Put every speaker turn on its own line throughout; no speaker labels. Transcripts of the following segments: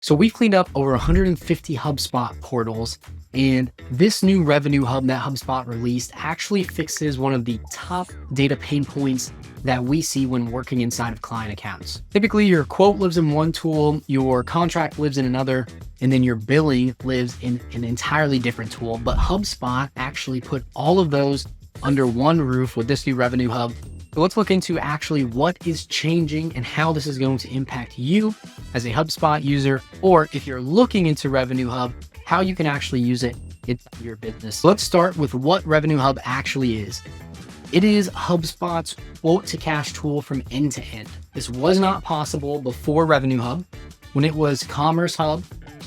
So we've cleaned up over 150 HubSpot portals, and this new revenue hub that HubSpot released actually fixes one of the top data pain points that we see when working inside of client accounts. Typically, your quote lives in one tool, your contract lives in another, and then your billing lives in an entirely different tool. But HubSpot actually put all of those under one roof with this new revenue hub. So let's look into actually what is changing and how this is going to impact you as a HubSpot user, or if you're looking into Revenue Hub, how you can actually use it in your business. Let's start with what Revenue Hub actually is. It is HubSpot's quote to cash tool from end to end. This was not possible before Revenue Hub. When it was Commerce Hub,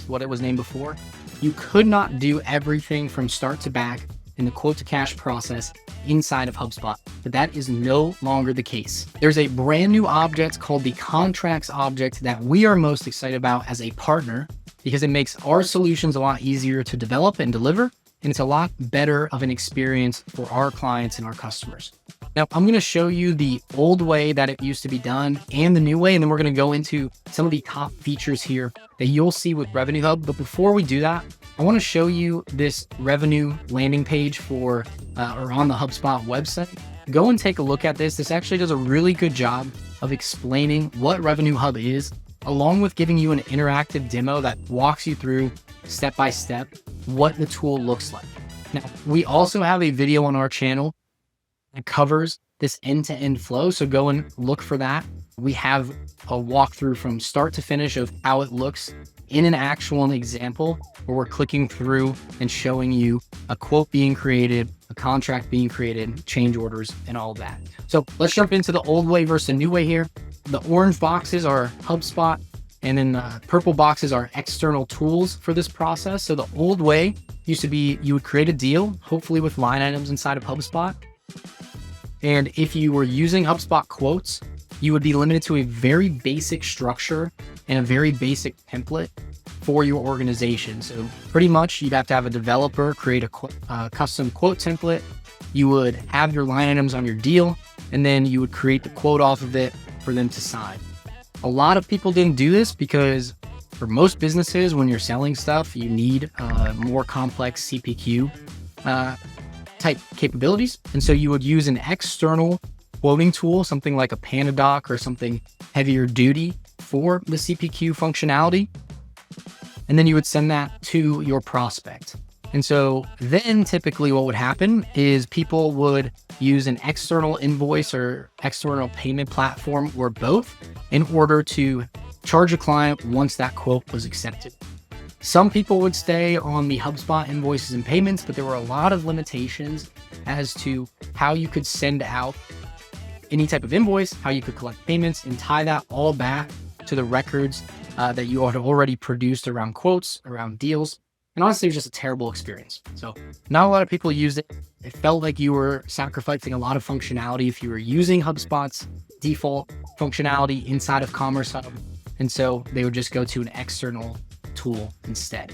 what it was named before, you could not do everything from start to back in the quote to cash process inside of HubSpot, but that is no longer the case. There's a brand new object called the contracts object that we are most excited about as a partner because it makes our solutions a lot easier to develop and deliver, and it's a lot better of an experience for our clients and our customers. Now, I'm going to show you the old way that it used to be done and the new way, and then we're going to go into some of the top features here that you'll see with Revenue Hub. But before we do that, I want to show you this revenue landing page for or on the HubSpot website. Go and take a look at this. This actually does a really good job of explaining what Revenue Hub is, along with giving you an interactive demo that walks you through step by step what the tool looks like. Now, we also have a video on our channel that covers this end-to-end flow, so go and look for that. We have a walkthrough from start to finish of how it looks in an actual example where we're clicking through and showing you a quote being created, a contract being created, change orders, and all of that. So let's jump into the old way versus the new way here. The orange boxes are HubSpot, and then the purple boxes are external tools for this process. So the old way used to be you would create a deal, hopefully with line items inside of HubSpot. And if you were using HubSpot quotes, you would be limited to a very basic structure and a very basic template for your organization. So pretty much you'd have to have a developer create a custom quote template. You would have your line items on your deal, and then you would create the quote off of it for them to sign. A lot of people didn't do this because for most businesses, when you're selling stuff, you need more complex CPQ type capabilities. And so you would use an external quoting tool, something like a Panadoc or something heavier duty for the CPQ functionality. And then you would send that to your prospect. And so then typically what would happen is people would use an external invoice or external payment platform or both in order to charge a client once that quote was accepted. Some people would stay on the HubSpot invoices and payments, but there were a lot of limitations as to how you could send out any type of invoice, how you could collect payments, and tie that all back to the records that you had already produced around quotes, around deals. And honestly, it was just a terrible experience. So not a lot of people used it. It felt like you were sacrificing a lot of functionality if you were using HubSpot's default functionality inside of Commerce Hub. And so they would just go to an external tool instead.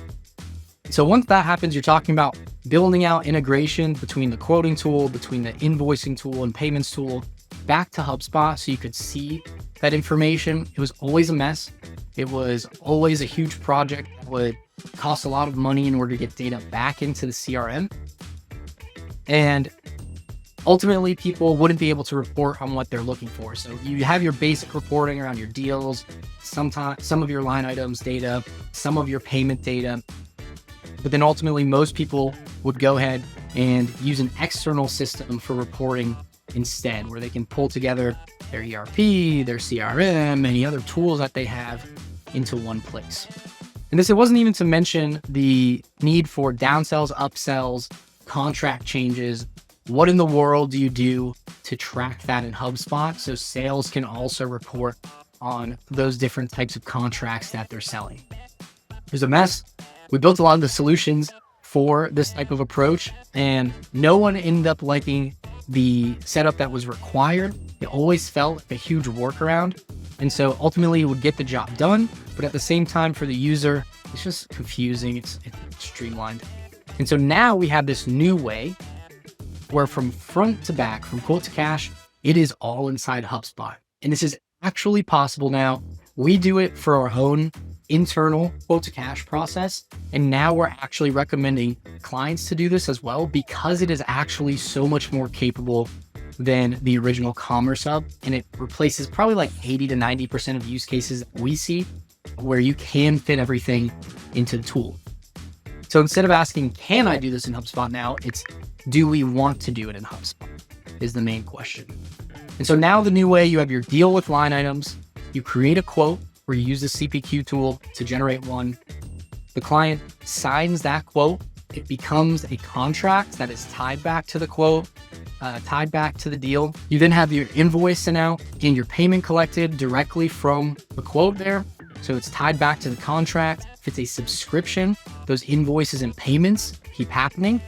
So once that happens, you're talking about building out integration between the quoting tool, between the invoicing tool and payments tool back to HubSpot so you could see that information. It was always a mess. It was always a huge project that would cost a lot of money in order to get data back into the CRM. And ultimately, people wouldn't be able to report on what they're looking for. So you have your basic reporting around your deals, sometimes some of your line items data, some of your payment data. But then ultimately, most people would go ahead and use an external system for reporting instead, where they can pull together their ERP, their CRM, any other tools that they have into one place. And it wasn't even to mention the need for downsells, upsells, contract changes. What in the world do you do to track that in HubSpot so sales can also report on those different types of contracts that they're selling? It was a mess. We built a lot of the solutions for this type of approach, and no one ended up liking the setup that was required. It always felt like a huge workaround. And so ultimately it would get the job done, but at the same time for the user, it's just confusing. It's streamlined. And so now we have this new way where from front to back, from quote to cash, it is all inside HubSpot. And this is actually possible now. We do it for our own internal quote to cash process. And now we're actually recommending clients to do this as well, because it is actually so much more capable than the original Commerce Hub. And it replaces probably like 80 to 90% of use cases that we see where you can fit everything into the tool. So instead of asking, can I do this in HubSpot now? It's, do we want to do it in HubSpot is the main question. And so now the new way, you have your deal with line items. You create a quote where you use the CPQ tool to generate one. The client signs that quote. It becomes a contract that is tied back to the quote, tied back to the deal. You then have your invoice sent out and your payment collected directly from the quote there. So it's tied back to the contract. If it's a subscription, those invoices and payments keep happening.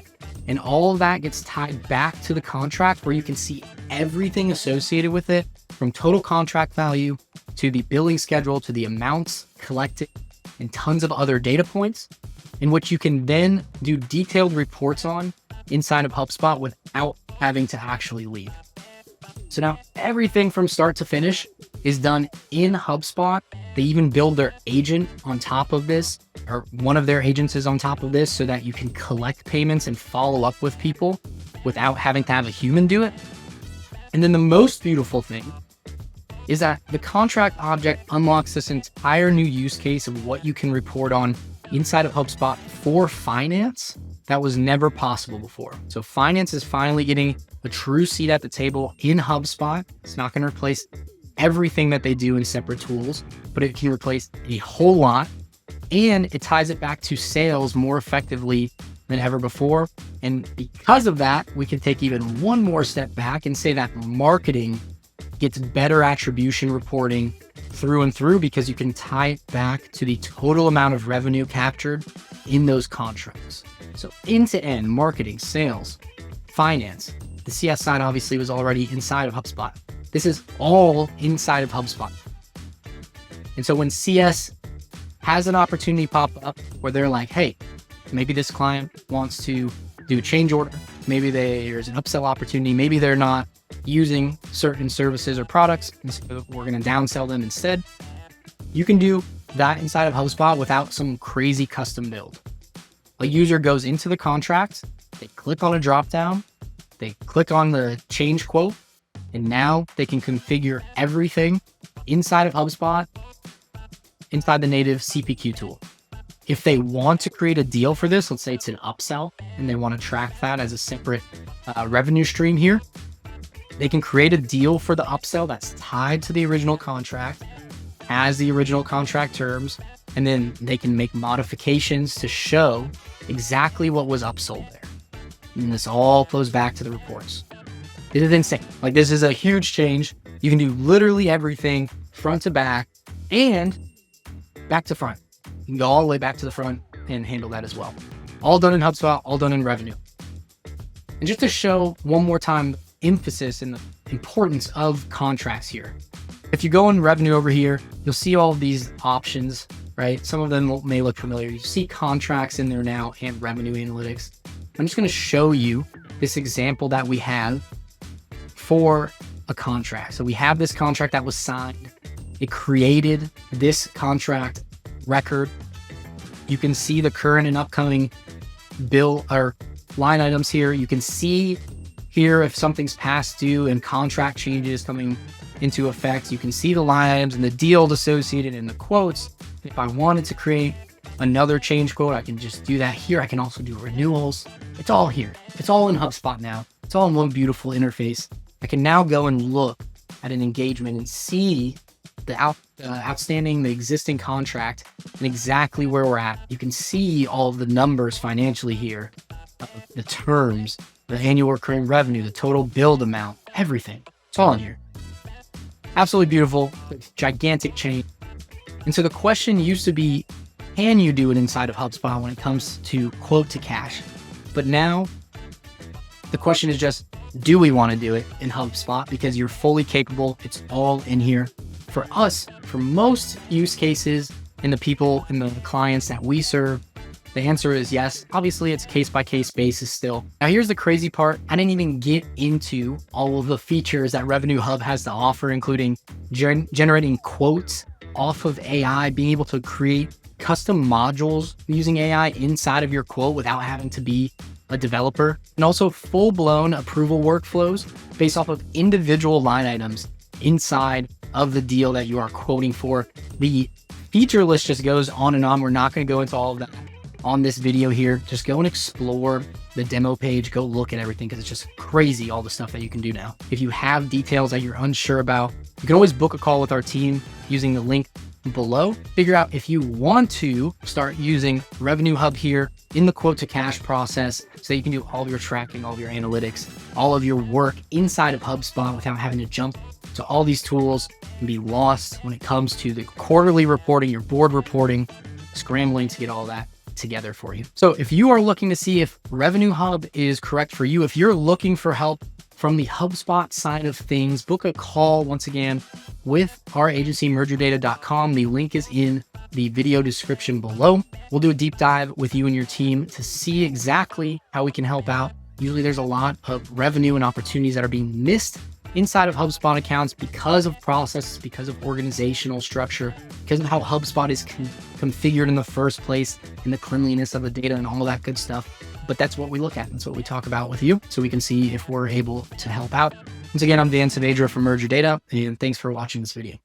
And all of that gets tied back to the contract where you can see everything associated with it, from total contract value to the billing schedule to the amounts collected and tons of other data points, in which you can then do detailed reports on inside of HubSpot without having to actually leave. So now everything from start to finish is done in HubSpot. They even build their agent on top of this, or one of their agents is on top of this, so that you can collect payments and follow up with people without having to have a human do it. And then the most beautiful thing is that the contract object unlocks this entire new use case of what you can report on inside of HubSpot for finance that was never possible before. So finance is finally getting a true seat at the table in HubSpot. It's not going to replace everything that they do in separate tools, but it can replace a whole lot, and it ties it back to sales more effectively than ever before. And because of that, we can take even one more step back and say that marketing gets better attribution reporting through and through, because you can tie it back to the total amount of revenue captured in those contracts. So end to end, marketing, sales, finance. The CS side obviously was already inside of HubSpot. This is all inside of HubSpot. And so when CS has an opportunity pop up where they're like, hey, maybe this client wants to do a change order, maybe there's an upsell opportunity, maybe they're not using certain services or products, and so we're going to downsell them instead. You can do that inside of HubSpot without some crazy custom build. A user goes into the contract, they click on a dropdown, they click on the change quote, and now they can configure everything inside of HubSpot, inside the native CPQ tool. If they want to create a deal for this, let's say it's an upsell, and they want to track that as a separate revenue stream here, they can create a deal for the upsell that's tied to the original contract, has the original contract terms, and then they can make modifications to show exactly what was upsold there. And this all flows back to the reports. This is insane. Like, this is a huge change. You can do literally everything front to back and back to front. You can go all the way back to the front and handle that as well. All done in HubSpot, all done in Revenue. And just to show one more time emphasis and the importance of contracts here. If you go in Revenue over here, you'll see all of these options, right? Some of them may look familiar. You see contracts in there now and Revenue Analytics. I'm just going to show you this example that we have for a contract. So we have this contract that was signed. It created this contract record. You can see the current and upcoming bill or line items here. You can see here if something's past due and contract changes coming into effect. You can see the line items and the deal associated in the quotes. If I wanted to create another change quote, I can just do that here. I can also do renewals. It's all here. It's all in HubSpot now. It's all in one beautiful interface. I can now go and look at an engagement and see the outstanding, the existing contract, and exactly where we're at. You can see all of the numbers financially here, the terms, the annual recurring revenue, the total billed amount, everything. It's all in here. Absolutely beautiful, gigantic change. And so the question used to be, can you do it inside of HubSpot when it comes to quote to cash? But now the question is just, do we want to do it in HubSpot? Because you're fully capable. It's all in here. For us, for most use cases and the people and the clients that we serve, the answer is yes. Obviously, it's case-by-case basis still. Now, here's the crazy part. I didn't even get into all of the features that Revenue Hub has to offer, including generating quotes off of AI, being able to create custom modules using AI inside of your quote without having to be a developer, and also full-blown approval workflows based off of individual line items inside of the deal that you are quoting for. The feature list just goes on and on. We're not going to go into all of that on this video here. Just go and explore the demo page, go look at everything, because it's just crazy all the stuff that you can do now. If you have details that you're unsure about, you can always book a call with our team using the link below. Figure out if you want to start using Revenue Hub here in the quote to cash process so you can do all of your tracking, all of your analytics, all of your work inside of HubSpot without having to jump to all these tools and be lost when it comes to the quarterly reporting, your board reporting, scrambling to get all that together for you. So if you are looking to see if Revenue Hub is correct for you, if you're looking for help from the HubSpot side of things, book a call once again with our agency, mergerdata.com. The link is in the video description below. We'll do a deep dive with you and your team to see exactly how we can help out. Usually there's a lot of revenue and opportunities that are being missed inside of HubSpot accounts because of processes, because of organizational structure, because of how HubSpot is configured in the first place, and the cleanliness of the data and all that good stuff. But that's what we look at. That's what we talk about with you, so we can see if we're able to help out. Once again, I'm Dan Saavedra from Merger Data, and thanks for watching this video.